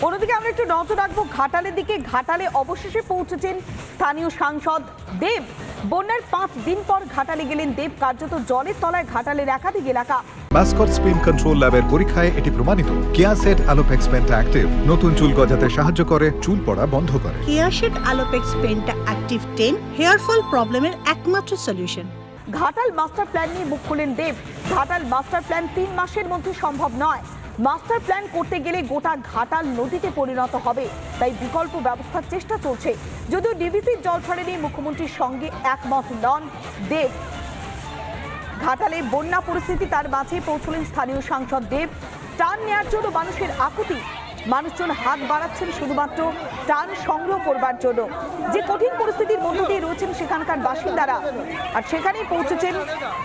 অন্যদিকে আমরা একটু নজর রাখবো ঘাটালের দিকে। ঘাটালে অবশেষে পৌঁছেছেন স্থানীয় সাংসদ দেব। বন্যার 5 দিন পর ঘাটালে গেলেন দেব। কার্যত জলের তলায় ঘাটালের একাধিক এলাকা। মাস্কট স্পিন কন্ট্রোল ল্যাবের পরীক্ষায় এটি প্রমাণিত। কেয়াসেট আলোপেক্স পেন্টা অ্যাক্টিভ নতুন চুল গজাতে সাহায্য করে, চুল পড়া বন্ধ করে। Keya Seth Alopex penta active 10 hair fall প্রবলেমের একমাত্র সলিউশন। ঘাটাল মাস্টার প্ল্যান নিয়ে মুখ খুললেন দেব। ঘাটাল মাস্টার প্ল্যান 3 মাসের মধ্যে সম্ভব নয়। মাস্টার প্ল্যান করতে গেলে গোটা ঘাটাল নদীতে পরিণত হবে, তাই বিকল্প ব্যবস্থার চেষ্টা চলছে। যদিও ডিভিসির জল ছাড়ে নিয়ে মুখ্যমন্ত্রীর সঙ্গে একমত নন দেব। ঘাটালে বন্যা পরিস্থিতি, তার মাঝে পৌঁছলেন স্থানীয় সাংসদ দেব। টান নেওয়ার জন্য মানুষের আকুতি, মানুষজন হাত বাড়াচ্ছেন শুধুমাত্র টান সংগ্রহ করবার জন্য। যে কঠিন পরিস্থিতির মধ্য দিয়ে রয়েছেন সেখানকার বাসিন্দারা, আর সেখানেই পৌঁছেছেন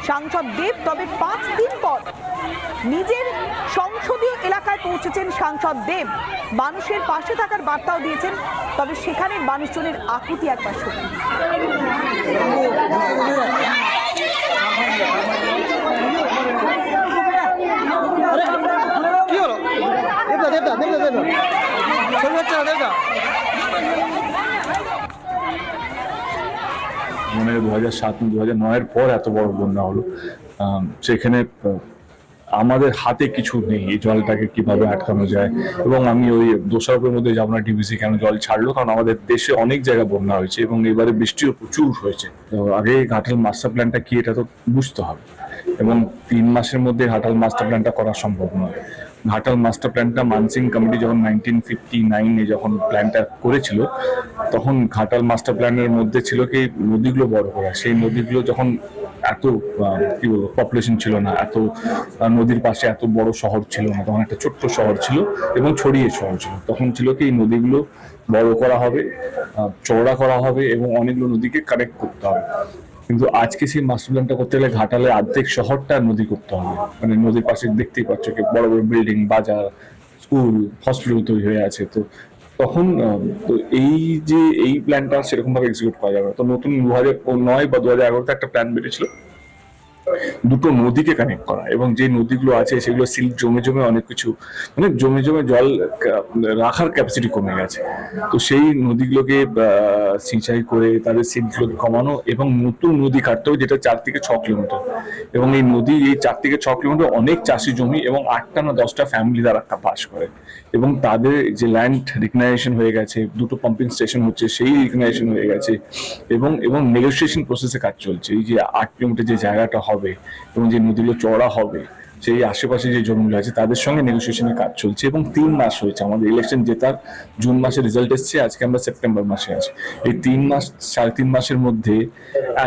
সাংসদ দেব। তবে 5 দিন পর নিজের সংসদীয় এলাকায় পৌঁছেছেন সাংসদ দেব। মানুষের পাশে থাকার বার্তাও দিয়েছেন। তবে সেখানের মানুষজনের আকুতি একবার শুনুন। মানে 2007-2009-এর পর এত বড় বন্যা হলো, সেখানে আমাদের হাতে কিছু নেই এই জলটাকে কিভাবে আটকানো যায়। এবং আমি ওই দোষারোপের মধ্যে যাবো না ডিভিসি কেন জল ছাড়লো, কারণ আমাদের দেশে অনেক জায়গায় বন্যা হয়েছে এবং এবারে বৃষ্টিও প্রচুর হয়েছে। তো আগে ঘাটাল মাস্টার প্ল্যানটা কি এটা তো বুঝতে হবে, এবং 3 মাসের মধ্যে ঘাটাল মাস্টার প্ল্যানটা করা সম্ভব নয়। ঘাটাল মাস্টার প্ল্যানটা মানসিং কমিটি যখন 1959-এ যখন প্ল্যানটা করেছিল, তখন ঘাটাল মাস্টার প্ল্যানের মধ্যে ছিল কি নদীগুলো বড় করা। সেই নদীগুলো যখন এত কি বলবো পপুলেশন ছিল না, এত নদীর পাশে এত বড় শহর ছিল না, তখন একটা ছোট্ট শহর ছিল এবং ছড়িয়ে শহর ছিল। তখন ছিল কি এই নদীগুলো বড় করা হবে, চওড়া করা হবে এবং অনেকগুলো নদীকে কানেক্ট করতে হবে। কিন্তু আজকে সেই মাস্টার প্ল্যানটা করতে গেলে ঘাটালে অর্ধেক শহরটা নদী করতে হবে। মানে নদীর পাশে দেখতেই পাচ্ছ কি বড় বড় বিল্ডিং, বাজার, স্কুল, হসপিটাল তৈরি হয়ে আছে। তো তখন তো এই প্ল্যানটা সেরকম ভাবে এক্সিকিউট করা যাবে। তো নতুন 2009 বা 2011-তে একটা প্ল্যান বেরিয়েছিল দুটো নদীকে কানেক্ট করা, এবং যে নদীগুলো আছে সেগুলো সিল্ট জমে জমে অনেক কিছু মানে জমে জমে জল রাখার ক্যাপাসিটি কমে গেছে। তো সেই নদীগুলোকে সিঞ্চাই করে তাদের সিল্টগুলোকে কমানো এবং নতুন নদী কাটতে হবে, যেটা 4 থেকে 6 কিলোমিটার। এবং এই নদী এই 4 থেকে 6 কিলোমিটার অনেক চাষি জমি এবং 8টা না 10টা ফ্যামিলি দ্বারা বাস করে, এবং তাদের যে ল্যান্ড রিকগনাইজেশন হয়ে গেছে, 2টো পাম্পিং স্টেশন হচ্ছে, সেই রিকগনাইজেশন হয়ে গেছে, এবং নেগোসিয়েশন প্রসেসে কাজ চলছে। এই যে 8 কিলোমিটার যে জায়গাটা হবে এবং যে নদীগুলো চওড়া হবে, সেই আশেপাশে যে জমিগুলো আছে তাদের সঙ্গে নেগোসিয়েশনের কাজ চলছে। এবং 3 মাস হয়েছে, আমাদের ইলেকশন জেতার জুন মাসে রেজাল্ট এসছে, আজকে আমরা সেপ্টেম্বর মাসে আছি। এই 3 মাস 3.5 মাসের মধ্যে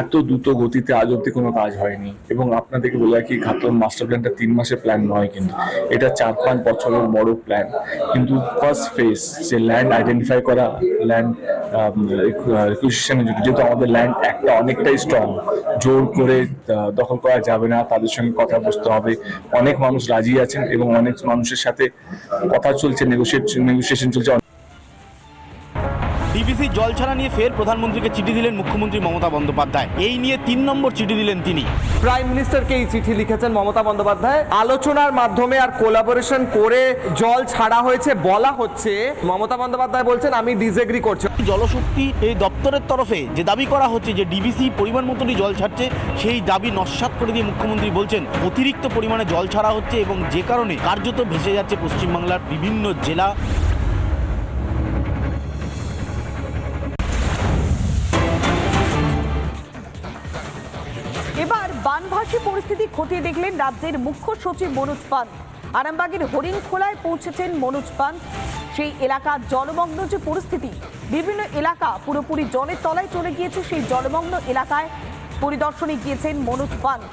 এত দ্রুত গতিতে আজ অব্দি কোনো কাজ হয়নি। এবং আপনাদেরকে বলে রাখি, ঘাটাল মাস্টার প্ল্যানটা 3 মাসের প্ল্যান নয়, কিন্তু এটা 4-5 বছরের বড় প্ল্যান। কিন্তু ফার্স্ট ফেজ যে ল্যান্ড আইডেন্টিফাই করা, ল্যান্ড রিকুইজিশনের জন্য, যেহেতু আমাদের ল্যান্ড একটা অনেকটাই স্ট্রং, জোর করে দখল করা যাবে না, তাদের সঙ্গে কথা বলতে হবে। অনেক মানুষ রাজি আছেন এবং অনেক মানুষের সাথে কথা চলছে, নেগোসিয়েশন চলছে। ডিভিসি জল ছাড়া নিয়ে ফের প্রধানমন্ত্রীকে চিঠি দিলেন মুখ্যমন্ত্রী মমতা বন্দ্যোপাধ্যায়। এই নিয়ে 3 নম্বর চিঠি দিলেন তিনি। প্রাইম মিনিস্টারকে এই চিঠি লিখেছেন মমতা বন্দ্যোপাধ্যায়। আলোচনার মাধ্যমে আর কোলাবোরেশন করে জল ছাড়া হয়েছে বলা হচ্ছে। মমতা বন্দ্যোপাধ্যায় বলছেন আমি ডিসএগ্রি করছি। জলশক্তি এই দপ্তরের তরফে যে দাবি করা হচ্ছে যে ডিভিসি পরিমাণ মতনই জল ছাড়ছে, সেই দাবি নস্যাৎ করে দিয়ে মুখ্যমন্ত্রী বলছেন অতিরিক্ত পরিমাণে জল ছাড়া হচ্ছে এবং যে কারণে কার্যত ভেসে যাচ্ছে পশ্চিমবাংলার বিভিন্ন জেলা। এবার বানভাসী পরিস্থিতি খতিয়ে দেখলেন রাজ্যের মুখ্য সচিব মনোজ পান্ত। আরামবাগের হরিণখোলায় পৌঁছেছেন মনোজ পান্ত। সেই এলাকার জলমগ্ন যে পরিস্থিতি, বিভিন্ন এলাকা পুরোপুরি জলের তলায় চলে গিয়েছে, সেই জলমগ্ন এলাকায় পরিদর্শনে গিয়েছেন মনোজ পান্ত।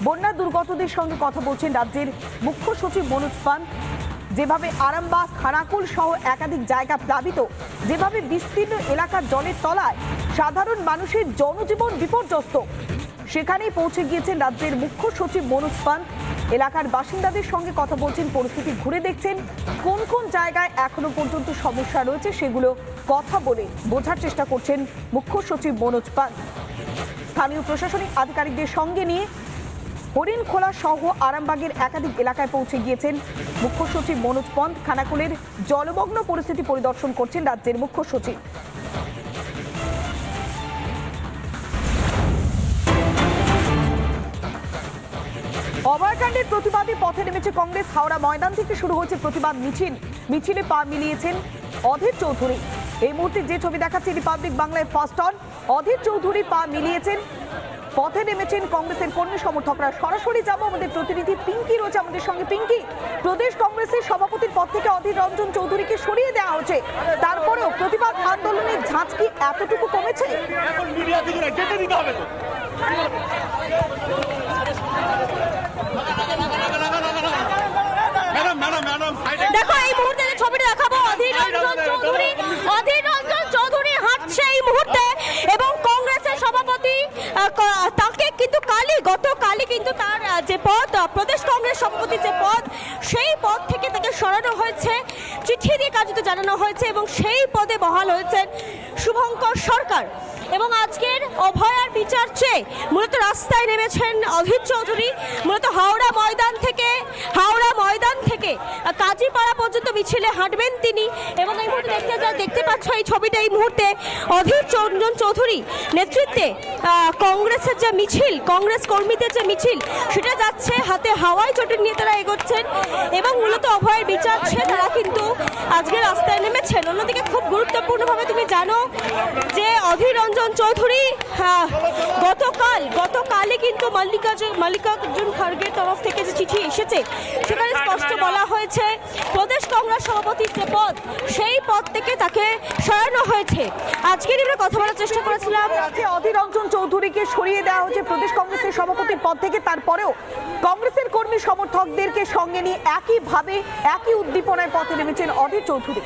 বন্যা দুর্গতদের সঙ্গে কথা বলছেন রাজ্যের মুখ্য সচিব মনোজ পান্ত। যেভাবে আরামবাগ, খানাকুল সহ একাধিক জায়গা প্লাবিত, যেভাবে বিস্তীর্ণ এলাকার জলের তলায় সাধারণ মানুষের জনজীবন বিপর্যস্ত, সেখানেই পৌঁছে গিয়েছেন রাজ্যের মুখ্য সচিব মনোজ পান্ত। এলাকার বাসিন্দাদের সঙ্গে কথা বলছেন, পরিস্থিতি ঘুরে দেখছেন, কোন কোন জায়গায় এখনো পর্যন্ত সমস্যা রয়েছে সেগুলো কথা বলে বোঝার চেষ্টা করছেন মুখ্য সচিব মনোজ পান্ত। স্থানীয় প্রশাসনিক আধিকারিকদের সঙ্গে নিয়ে হরিণখোলা সহ আরামবাগের একাধিক এলাকায় পৌঁছে গিয়েছেন মুখ্য সচিব মনোজ পন্থ। খানাকুলের জলমগ্ন পরিস্থিতি পরিদর্শন করছেন রাজ্যের মুখ্য সচিব। অভয়াকাণ্ডের প্রতিবাদে পথে নেমেছে কংগ্রেস। হাওড়া ময়দান থেকে শুরু হয়েছে প্রতিবাদ মিছিল। মিছিলে পা মিলিয়েছেন অধীর চৌধুরী। এই মুহূর্তে যে ছবি দেখাচ্ছে রিপাবলিক বাংলায় ফার্স্ট অন। অধীর চৌধুরী পা মিলিয়েছেন, পথে নেমেছেন কংগ্রেসের কর্মী সমর্থকরা। সরাসরি যাবো, আমাদের প্রতিনিধি পিঙ্কি রয়েছে আমাদের সঙ্গে। পিঙ্কি, প্রদেশ কংগ্রেসের সভাপতির পদ থেকে অধীর রঞ্জন চৌধুরীকে সরিয়ে দেওয়া হয়েছে, তারপরেও প্রতিবাদ আন্দোলনের ঝাঁজ কি এতটুকু কমেছে? দেখো এই মুহূর্তে যে ছবিটা দেখাবো, অধীর রঞ্জন চৌধুরী হাঁটছে এই মুহূর্তে, এবং কংগ্রেসের সভাপতি তাকে কিন্তু গতকালই কিন্তু তার যে পদ, প্রদেশ কংগ্রেস সভাপতি যে পদ, সেই পদ থেকে তাকে সরানো হয়েছে, চিঠি দিয়ে কার্যত জানানো হয়েছে, এবং সেই পদে বহাল হয়েছেন শুভঙ্কর সরকার। এবং আজকের অভয়ার বিচার চেয়ে মূলত রাস্তায় নেমেছেন অধীর চৌধুরী। মূলত হাওড়া ময়দান থেকে কাজীপাড়া পর্যন্ত মিছিলে হাঁটবেন তিনি। এবং এই মুহূর্তে দেখতে পাচ্ছ এই ছবিটা, এই মুহূর্তে অধীর রঞ্জন চৌধুরী নেতৃত্বে কংগ্রেসের যে মিছিল, কংগ্রেস কর্মীদের যে মিছিল, সেটা যাচ্ছে, হাতে হাওয়াই চটি নিয়ে তারা এগোচ্ছেন, এবং মূলত অভয়ের বিচার চেয়ে তারা কিন্তু আজকে রাস্তায় নেমেছেন। অন্যদিকে খুব গুরুত্বপূর্ণভাবে তুমি জানো যে অধীর রঞ্জন চৌধুরী গতকালই কিন্তু মল্লিকার্জুন খাড়গের তরফ থেকে যে চিঠি এসেছে, সেখানে স্পষ্ট বলা হয়েছে প্রদেশ কংগ্রেস সভাপতির যে পদ, সেই পদ থেকে তাকে সরানো হয়েছে। আজকের আমরা কথা বলার চেষ্টা করেছিলাম। অধীর রঞ্জন চৌধুরীকে সরিয়ে দেওয়া হয়েছে প্রদেশ কংগ্রেসের সভাপতির পদ থেকে, তারপরেও কংগ্রেসের কর্মী সমর্থকদেরকে সঙ্গে নিয়ে একইভাবে একই উদ্দীপনায় পথে নেমেছেন অধীর চৌধুরী।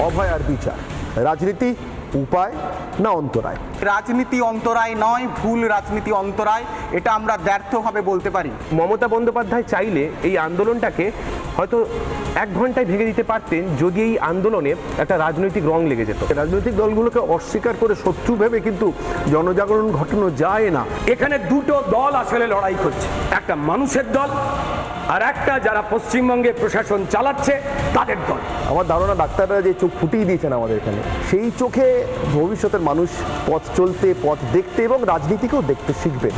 অভয়ার বিচার, রাজনীতি উপায় না অন্তরায়? রাজনীতি অন্তরায় নয়, ভুল রাজনীতি অন্তরায়, এটা আমরা ব্যর্থভাবে বলতে পারি। মমতা বন্দ্যোপাধ্যায় চাইলে এই আন্দোলনটাকে হয়তো 1 ঘন্টায় ভেঙে দিতে পারতেন, যদি এই আন্দোলনে একটা রাজনৈতিক রং লেগে যেত। রাজনৈতিক দলগুলোকে অস্বীকার করে শত্রু ভেবে কিন্তু জনজাগরণ ঘটানো যায় না। এখানে দুটো দল আসলে লড়াই করছে, একটা মানুষের দল আর একটা যারা পশ্চিমবঙ্গে প্রশাসন চালাচ্ছে তাদের দল। আমার ধারণা ডাক্তাররা যে চোখ ফুটিয়ে দিয়েছেন আমাদের এখানে, সেই চোখে ভবিষ্যতের মানুষ পথ চলতে, পথ দেখতে এবং রাজনীতিকেও দেখতে শিখবেন।